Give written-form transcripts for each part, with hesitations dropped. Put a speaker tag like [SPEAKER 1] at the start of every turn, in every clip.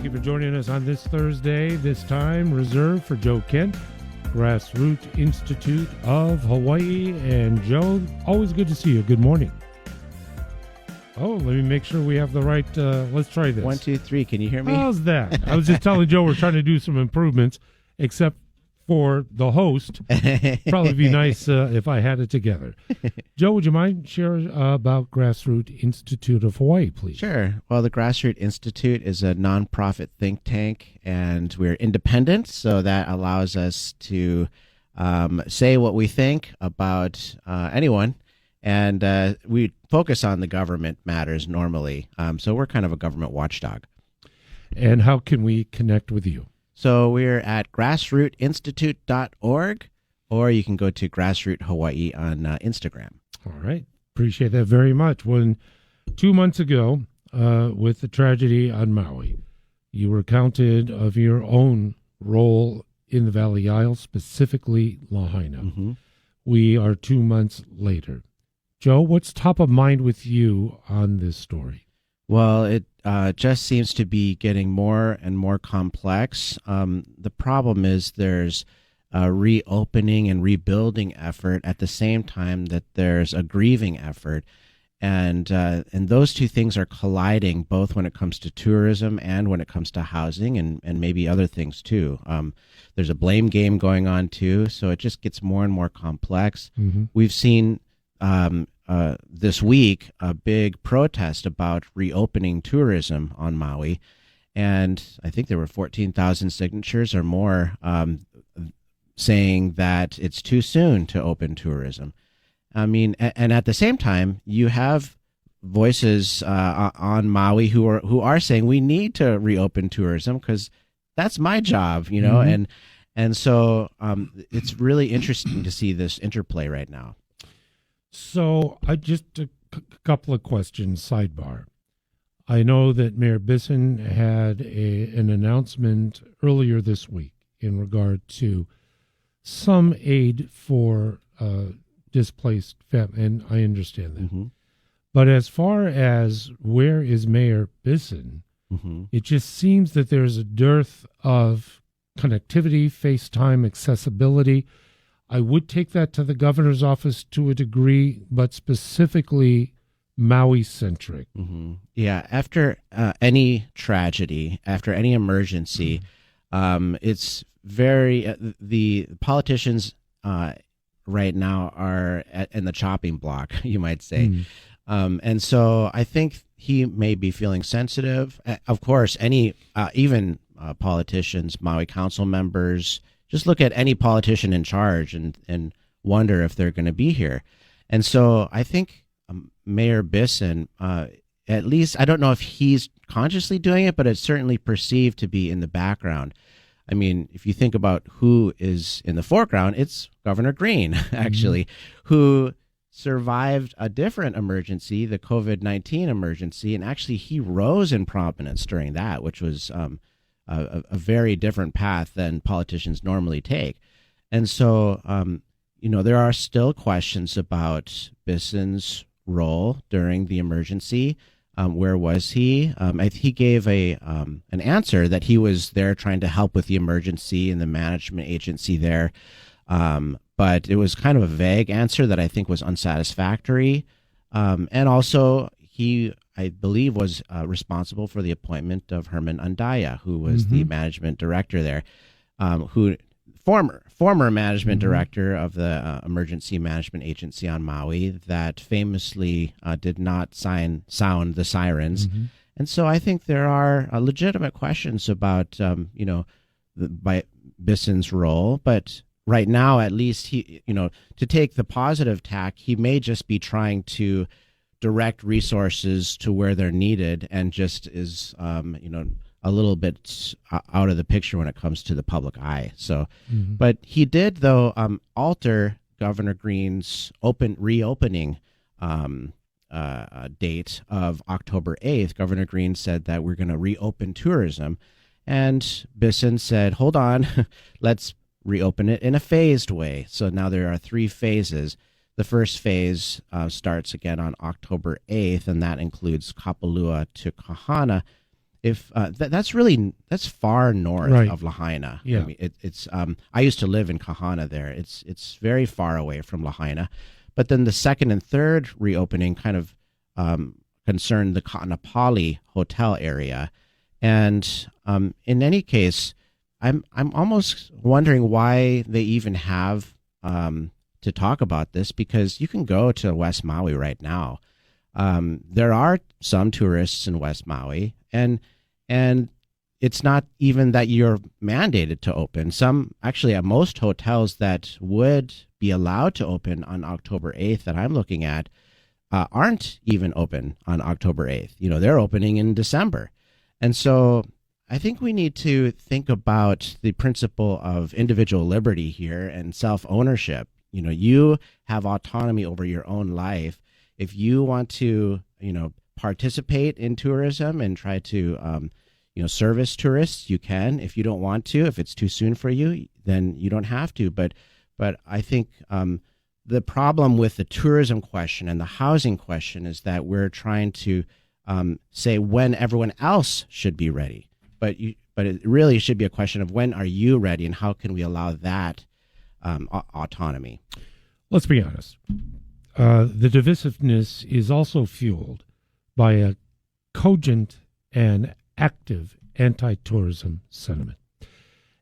[SPEAKER 1] Thank you for joining us on this Thursday, this time reserved for Joe Kent, Grassroots Institute of Hawaii. And Joe, always good to see you. Good morning. Oh, let me make sure we have the right, let's try this.
[SPEAKER 2] 1, 2, 3. Can you hear me?
[SPEAKER 1] How's that? I was just telling Joe we're trying to do some improvements, except for the host. Probably be nice if I had it together. Joe, would you mind sharing about Grassroots Institute of Hawaii, please?
[SPEAKER 2] Sure. Well, the Grassroots Institute is a nonprofit think tank, and we're independent, so that allows us to say what we think about anyone, and we focus on the government matters normally. So we're kind of a government watchdog.
[SPEAKER 1] And how can we connect with you?
[SPEAKER 2] So we're at grassrootinstitute.org, or you can go to Grassroots Hawaii on Instagram.
[SPEAKER 1] All right. Appreciate that very much. When 2 months ago, with the tragedy on Maui, you recounted of your own role in the Valley Isle, specifically Lahaina.
[SPEAKER 2] Mm-hmm.
[SPEAKER 1] We are 2 months later. Joe, what's top of mind with you on this story?
[SPEAKER 2] Well, it just seems to be getting more and more complex. The problem is there's a reopening and rebuilding effort at the same time that there's a grieving effort. And those two things are colliding, both when it comes to tourism and when it comes to housing and maybe other things too. There's a blame game going on too, so it just gets more and more complex.
[SPEAKER 1] Mm-hmm.
[SPEAKER 2] We've seen this week a big protest about reopening tourism on Maui, and I think there were 14,000 signatures or more saying that it's too soon to open tourism. I mean, and at the same time, you have voices on Maui who are saying we need to reopen tourism because that's my job, you know,
[SPEAKER 1] Mm-hmm.
[SPEAKER 2] and so it's really interesting to see this interplay right now.
[SPEAKER 1] So I just a couple of questions, sidebar. I know that Mayor Bisson had an announcement earlier this week in regard to some aid for displaced families, and I understand that.
[SPEAKER 2] Mm-hmm.
[SPEAKER 1] But as far as where is Mayor Bisson,
[SPEAKER 2] Mm-hmm.
[SPEAKER 1] it just seems that there's a dearth of connectivity, FaceTime, accessibility. I would take that to the governor's office to a degree, but specifically Maui-centric.
[SPEAKER 2] Mm-hmm. Yeah, after any tragedy, after any emergency, it's very the politicians right now are in the chopping block, you might say. And so I think he may be feeling sensitive. Of course, any even politicians, Maui council members, just look at any politician in charge and wonder if they're going to be here. And so I think Mayor Bisson, at least, I don't know if he's consciously doing it, but it's certainly perceived to be in the background. I mean, if you think about who is in the foreground, it's Governor Green, actually, who survived a different emergency, the COVID-19 emergency, and actually he rose in prominence during that, which was a very different path than politicians normally take. And so, there are still questions about Bisson's role during the emergency. Where was he? He gave an answer that he was there trying to help with the emergency and the management agency there. But it was kind of a vague answer that I think was unsatisfactory. And also, he, I believe, was responsible for the appointment of Herman Andaya, who was the management director there, former management director of the Emergency Management Agency on Maui that famously did not sound the sirens. And so I think there are legitimate questions about, by Bisson's role, but right now, at least, he, to take the positive tack, he may just be trying to direct resources to where they're needed and just is, a little bit out of the picture when it comes to the public eye. So, but he did, though, alter Governor Green's reopening date of October 8th. Governor Green said that we're going to reopen tourism. And Bisson said, hold on, let's reopen it in a phased way. So now there are 3 phases. The first phase starts again on October 8th, and that includes Kapalua to Kahana. if that's far north
[SPEAKER 1] Right.
[SPEAKER 2] of Lahaina.
[SPEAKER 1] Yeah.
[SPEAKER 2] I mean, it's I used to live in Kahana there. It's very far away from Lahaina, but then the second and third reopening kind of concerned the Kaanapali hotel area, and in any case, I'm almost wondering why they even have to talk about this, because you can go to West Maui right now. There are some tourists in West Maui, and it's not even that you're mandated to open. Some actually at most hotels that would be allowed to open on October 8th that I'm looking at aren't even open on October 8th. They're opening in December. And so I think we need to think about the principle of individual liberty here and self-ownership. You have autonomy over your own life. If you want to, participate in tourism and try to, service tourists, you can. If you don't want to, if it's too soon for you, then you don't have to. But I think the problem with the tourism question and the housing question is that we're trying to say when everyone else should be ready. But it really should be a question of when are you ready, and how can we allow that autonomy?
[SPEAKER 1] Let's be honest. The divisiveness is also fueled by a cogent and active anti-tourism sentiment.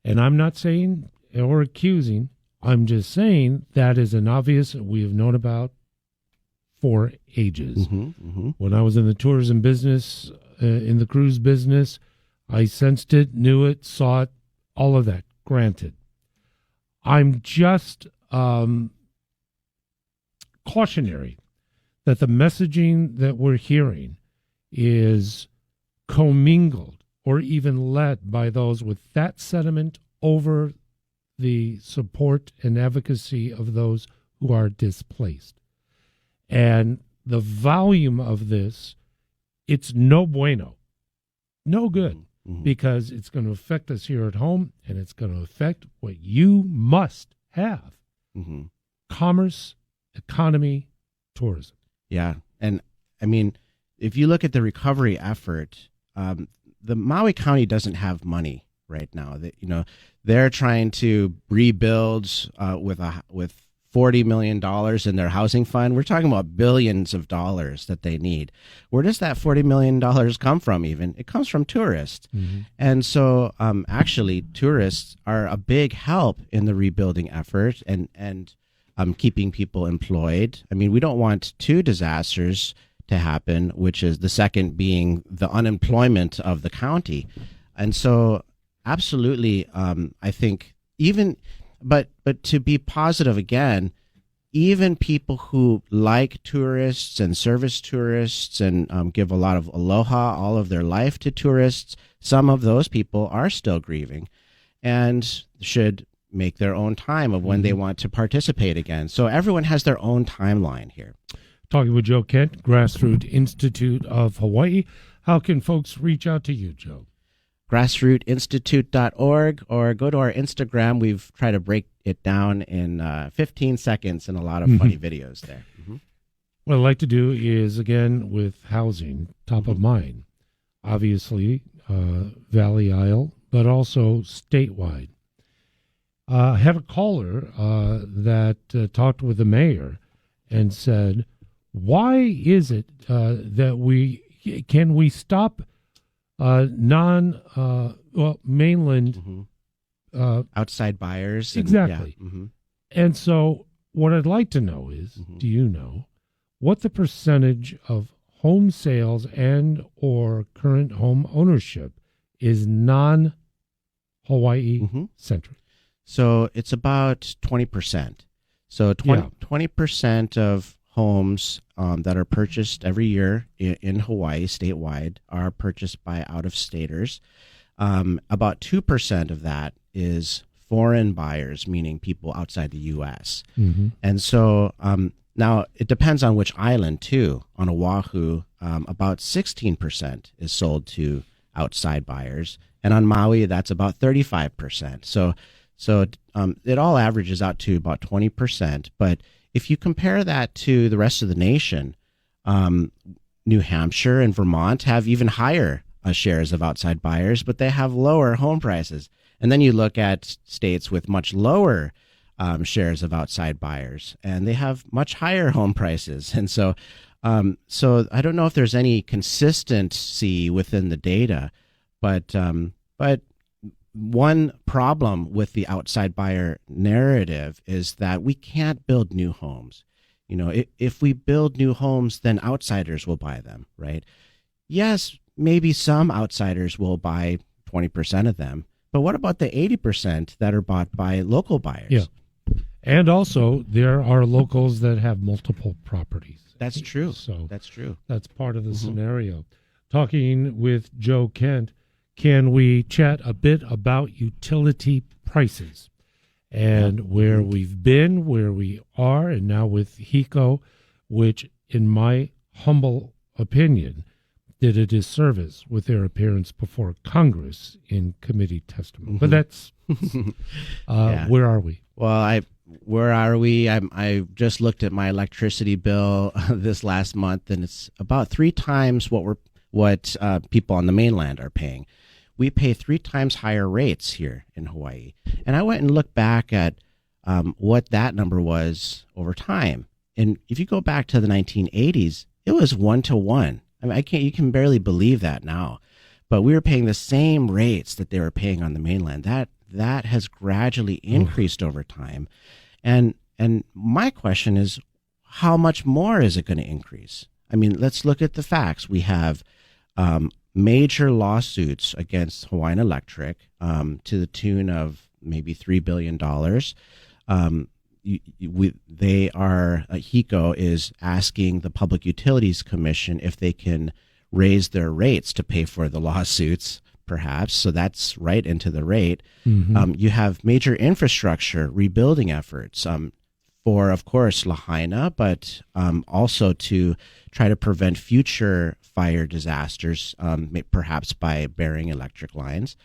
[SPEAKER 1] And I'm not saying or accusing, I'm just saying that is an obvious we have known about for ages. When I was in the tourism business, in the cruise business, I sensed it, knew it, saw it, all of that. Granted. I'm just cautionary that the messaging that we're hearing is commingled or even led by those with that sentiment over the support and advocacy of those who are displaced. And the volume of this, it's no bueno, no good, because it's going to affect us here at home, and it's going to affect what you must have. Commerce, economy, tourism.
[SPEAKER 2] Yeah. And I mean, if you look at the recovery effort, the Maui County doesn't have money right now. They're trying to rebuild with $40 million in their housing fund. We're talking about billions of dollars that they need. Where does that $40 million come from even? It comes from tourists. And so actually tourists are a big help in the rebuilding effort and keeping people employed. I mean, we don't want two disasters to happen, which is the second being the unemployment of the county. And so absolutely, I think but to be positive again, even people who like tourists and service tourists and give a lot of aloha all of their life to tourists, some of those people are still grieving and should make their own time of when they want to participate again. So everyone has their own timeline here.
[SPEAKER 1] Talking with Joe Kent, Grassroots Institute of Hawaii. How can folks reach out to you, Joe?
[SPEAKER 2] grassrootsinstitute.org, or go to our Instagram. We've tried to break it down in 15 seconds and a lot of funny videos there.
[SPEAKER 1] What I'd like to do is, again, with housing top of mind, obviously Valley Isle, but also statewide. I had a caller that talked with the mayor and said, why is it that we stop mainland
[SPEAKER 2] outside buyers?
[SPEAKER 1] Exactly. And so what I'd like to know is, do you know what the percentage of home sales and or current home ownership is non-Hawaii centric?
[SPEAKER 2] So it's about 20%. So 20% of homes that are purchased every year in Hawaii, statewide, are purchased by out-of-staters. About 2% of that is foreign buyers, meaning people outside the U.S. And so now it depends on which island, too. On Oahu, about 16% is sold to outside buyers. And on Maui, that's about 35%. So it all averages out to about 20%. But if you compare that to the rest of the nation, New Hampshire and Vermont have even higher shares of outside buyers, but they have lower home prices. And then you look at states with much lower shares of outside buyers, and they have much higher home prices. And so I don't know if there's any consistency within the data, but one problem with the outside buyer narrative is that we can't build new homes. If we build new homes, then outsiders will buy them, right? Yes, maybe some outsiders will buy 20% of them, but what about the 80% that are bought by local buyers?
[SPEAKER 1] Yeah. And also, there are locals that have multiple properties.
[SPEAKER 2] That's true.
[SPEAKER 1] So
[SPEAKER 2] that's true.
[SPEAKER 1] That's part of the scenario. Talking with Joe Kent, can we chat a bit about utility prices and where we've been, where we are, and now with HECO, which, in my humble opinion, did a disservice with their appearance before Congress in committee testimony. But that's where are we?
[SPEAKER 2] Well, where are we? I just looked at my electricity bill this last month, and it's about 3 times what people on the mainland are paying. We pay 3 times higher rates here in Hawaii, and I went and looked back at what that number was over time. And if you go back to the 1980s, it was 1-to-1. I mean, you can barely believe that now, but we were paying the same rates that they were paying on the mainland. That has gradually increased over time. And my question is, how much more is it going to increase? I mean, let's look at the facts. We have major lawsuits against Hawaiian Electric to the tune of maybe $3 billion. HECO is asking the Public Utilities Commission if they can raise their rates to pay for the lawsuits, perhaps. So that's right into the rate. You have major infrastructure rebuilding efforts for, of course, Lahaina, but also to try to prevent future fire disasters, perhaps by burying electric lines.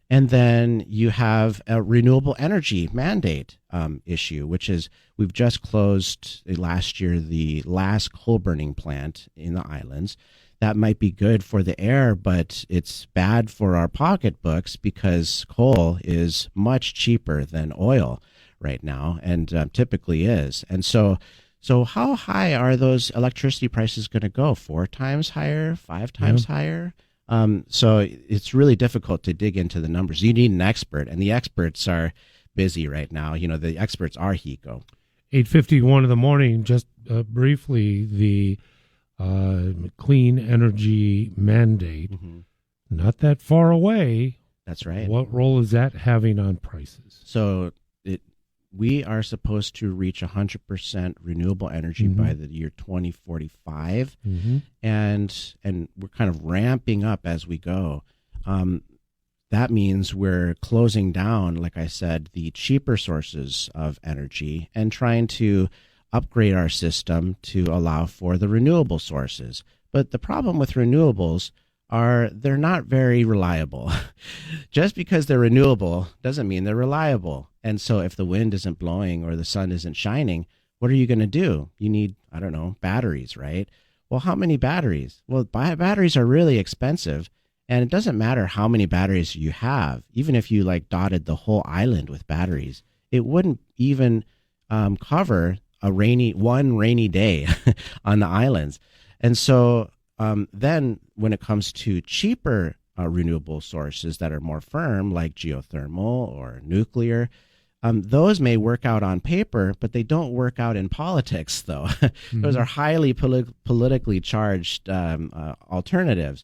[SPEAKER 2] And then you have a renewable energy mandate issue, which is we've just closed last year the last coal burning plant in the islands. That might be good for the air, but it's bad for our pocketbooks because coal is much cheaper than oil right now, and typically is. And so how high are those electricity prices going to go? 4 times higher? 5 times higher? So it's really difficult to dig into the numbers. You need an expert, and the experts are busy right now. The experts are HECO.
[SPEAKER 1] 8:51 in the morning, just briefly, the clean energy mandate, not that far away.
[SPEAKER 2] That's right.
[SPEAKER 1] What role is that having on prices?
[SPEAKER 2] So we are supposed to reach 100% renewable energy by the year 2045, and we're kind of ramping up as we go. That means we're closing down, like I said, the cheaper sources of energy and trying to upgrade our system to allow for the renewable sources. But the problem with renewables are they're not very reliable. Just because they're renewable doesn't mean they're reliable. And so if the wind isn't blowing or the sun isn't shining, what are you going to do? You need, batteries, right? Well, how many batteries? Well, batteries are really expensive, and it doesn't matter how many batteries you have. Even if you dotted the whole island with batteries, it wouldn't even cover one rainy day on the islands. And so then when it comes to cheaper renewable sources that are more firm, like geothermal or nuclear, those may work out on paper, but they don't work out in politics, though. Those are highly politically charged alternatives.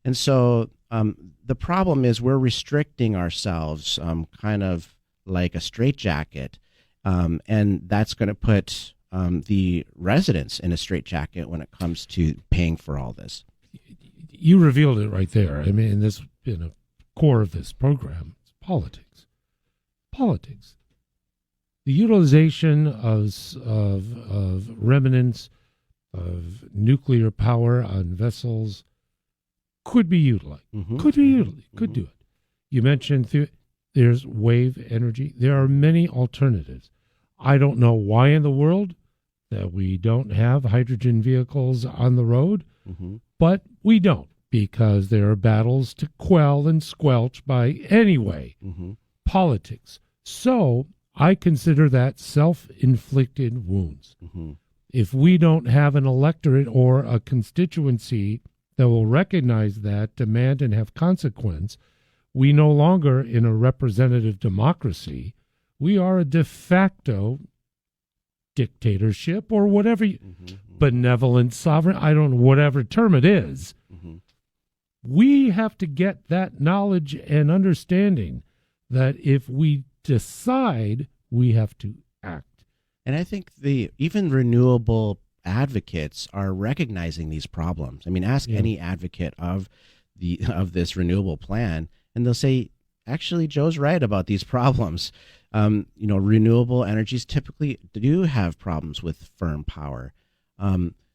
[SPEAKER 2] And so the problem is we're restricting ourselves kind of like a straitjacket, and that's going to put the residents in a straitjacket when it comes to paying for all this.
[SPEAKER 1] You revealed it right there. I mean, this in a core of this program, it's politics. Politics. The utilization of remnants of nuclear power on vessels could be utilized. Could do it. You mentioned there's wave energy. There are many alternatives. I don't know why in the world that we don't have hydrogen vehicles on the road, but we don't. because there are battles to quell and squelch by anyway, politics. So I consider that self-inflicted wounds. If we don't have an electorate or a constituency that will recognize that, demand, and have consequence, we no longer in a representative democracy. We are a de facto dictatorship or whatever, benevolent sovereign, I don't know, whatever term it is. We have to get that knowledge and understanding that if we decide, we have to act.
[SPEAKER 2] And I think even renewable advocates are recognizing these problems. I mean, ask any advocate of this renewable plan, and they'll say, actually, Joe's right about these problems. Renewable energies typically do have problems with firm power.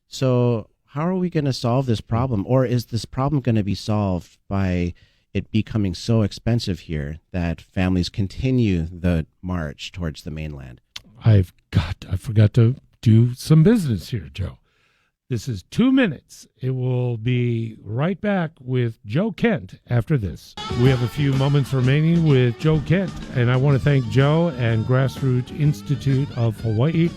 [SPEAKER 2] So how are we going to solve this problem? Or is this problem going to be solved by it becoming so expensive here that families continue the march towards the mainland?
[SPEAKER 1] I forgot to do some business here, Joe. This is 2 minutes. It will be right back with Joe Kent after this. We have a few moments remaining with Joe Kent, and I want to thank Joe and Grassroots Institute of Hawaii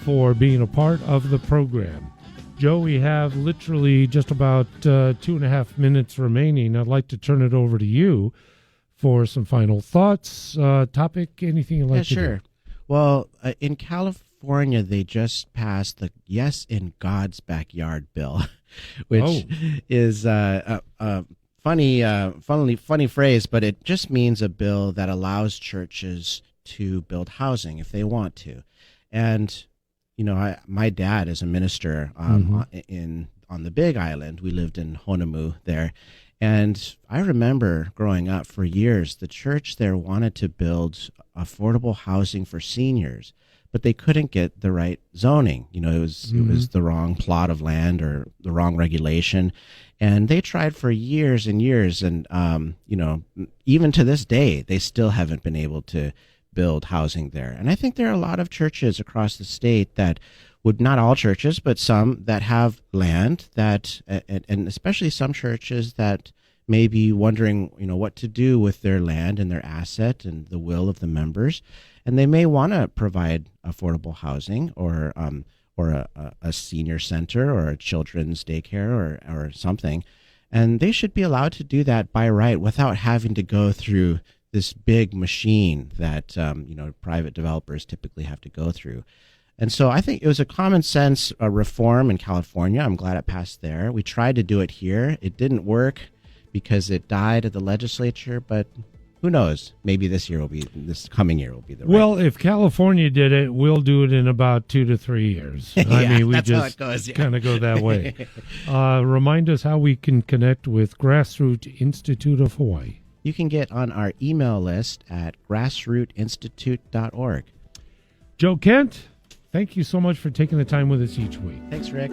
[SPEAKER 1] for being a part of the program. Joe, we have literally just about 2.5 minutes remaining. I'd like to turn it over to you for some final thoughts, topic, anything you'd like to
[SPEAKER 2] sure.
[SPEAKER 1] do.
[SPEAKER 2] Well, in California, they just passed the Yes in God's Backyard bill, which is a funny phrase, but it just means a bill that allows churches to build housing if they want to. And, my dad is a minister on the Big Island. We lived in Honolulu there. And I remember growing up for years, the church there wanted to build affordable housing for seniors, but they couldn't get the right zoning. It was the wrong plot of land or the wrong regulation. And they tried for years and years. And, even to this day, they still haven't been able to build housing there. And I think there are a lot of churches across the state that not all churches, but some that have land that, and especially some churches that may be wondering, what to do with their land and their asset and the will of the members. And they may want to provide affordable housing or a senior center or a children's daycare or something. And they should be allowed to do that by right without having to go through this big machine that, private developers typically have to go through. And so I think it was a common sense reform in California. I'm glad it passed there. We tried to do it here. It didn't work because it died at the legislature, but who knows? Maybe this coming year will be the right.
[SPEAKER 1] Well, if California did it, we'll do it in about 2 to 3 years. We just kind of go that way. Remind us how we can connect with Grassroots Institute of Hawaii.
[SPEAKER 2] You can get on our email list at grassrootinstitute.org.
[SPEAKER 1] Joe Kent, thank you so much for taking the time with us each week.
[SPEAKER 2] Thanks, Rick.